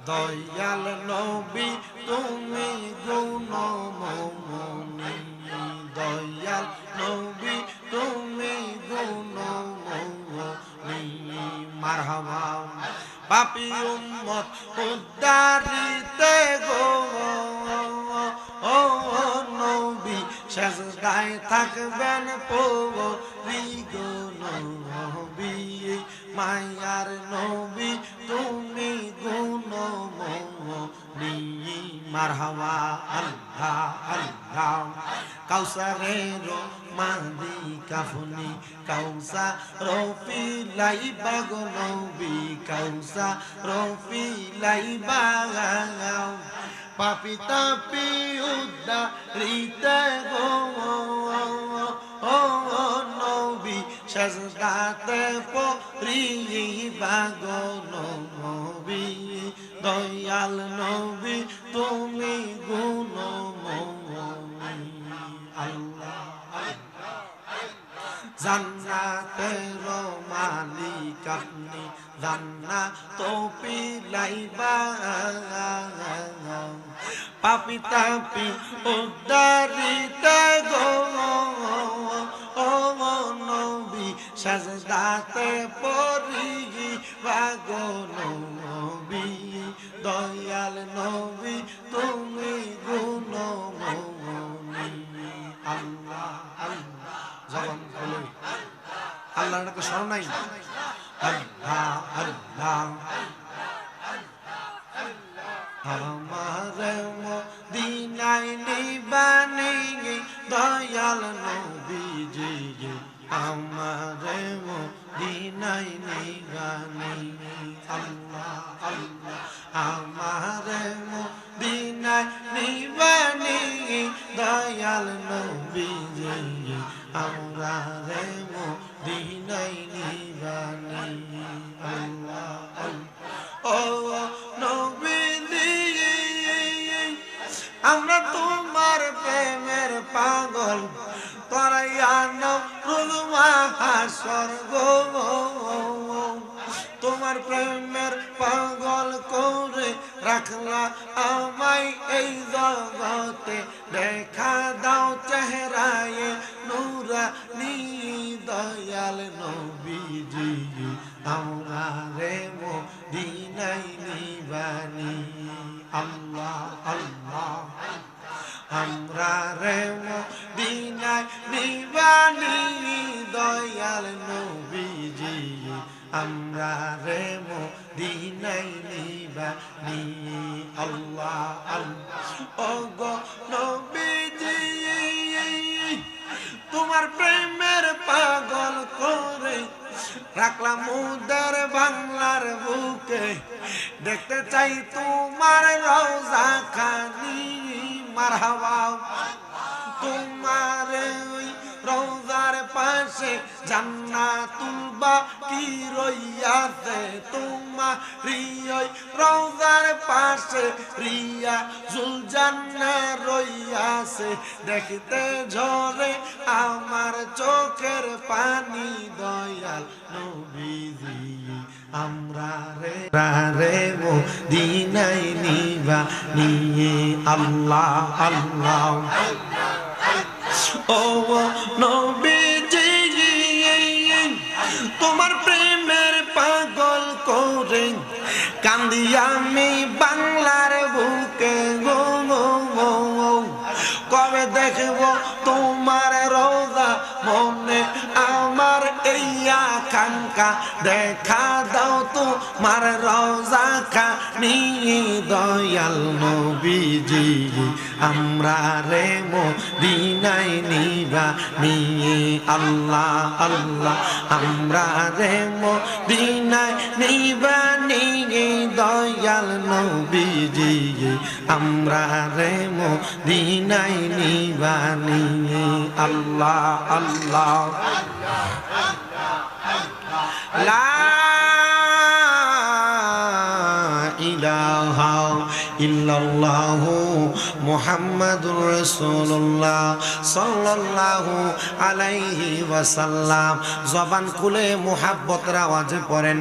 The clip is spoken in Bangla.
দয়াল নবী তুমি গুণময়ী, দয়াল নবী তুমি গুণময়ী। মারহাবা পাপী উম্মত উদ্ধারিতে গো ও নবী, সেজদায় থাকবেন পরি গো নবী, মায়ার নবী তুমি গুণময়ী। মারহাবা আল্লাহ আল্লাহ। কাউসারের মালিক আপনি, কাউসার পিলাইবা গো নবী, কাউসার পিলাইবা। পাপী তাপী উদ্ধারিতে গো ও নবী, সেজদাতে পড়িবা গো নবী, দয়াল নবী তুমি গুণময়ী। আল্লাহ জান্নাতের মালিক আপনি, জান্নাত পিলাইবা। পাপী তাপী উদ্ধারিতে গো ও নবী, সেজদাতে পড়িবা গো নবী, দয়াল নবী তুমি গুণময়ী। আল্লাহ আল্লাহ জবান খুলে আল্লাহর নামে স্মরণ নাই। আল্লাহ আল্লাহ। আমার মদিনায় নিবানি দয়াল নবীজি, আমার মদিনায় নিবানি। আল্লাহ আল্লাহ। আমার মদিনায় নিবানি দয়াল নবীজি, আমরা রে মদিনায় নিবানি। আল্লাহ আল্লাহ। ও নবীজি আমরা তোমার প্রেমের পাগল, করাইয়া নরুল মাহাশর গো, তোমার প্রেমের পাগল করে রাখলা আমায় এই জগতে, দেখা দাও চেহারায় নূরানী দয়াল নবীজি, আমরা রে মদিনায় নিবানি। আল্লাহ আল্লাহ। আমরা রে মদিনায় নিবানি দয়াল নবীজি, আমরা রে মদিনায় নিবানি। আল্লাহ আল্লাহ। ও গো নবীজি তোমার প্রেমের পাগল করে রাখলাম উদার বাংলার বুকে, দেখতে চাই তোমার রওজা খানি। মারহাবা তোমার ওই রওজার পাশে জান্নাতুল বাকি রইয়াছে, তোমার ওই রওজার পাশে রিয়াজুল জান্নাহ রইয়াছে, দেখতে ঝরে আমার চোখের পানি দয়াল নবীজি, আমরা রে মদিনায় নিবানি। আল্লাহ আল্লাহ। ও নবীজি তোমার প্রেমের পাগল করে কান্দি আমি বাংলার বুকে গো, কবে দেখব তোমার রওজা মনে আমার এই আকাঙ্ক্ষা, দেখা দাও তোমার রওজা খানি দয়াল নবীজি, আমরা রে মদিনায় নিবানি। আল্লাহ আল্লাহ। আমরা রে মদিনায় নিবানি দয়াল নবীজি, আমরা রে মদিনায় নিবানি। আল্লাহ আল্লাহ। লা ইলাহা ইল্লাল্লাহু মুহাম্মাদুর রাসূলুল্লাহ সাল্লাল্লাহু আলাইহি ওয়াসাল্লাম। জবান খুলে মুহাব্বতের আওয়াজে পড়েন।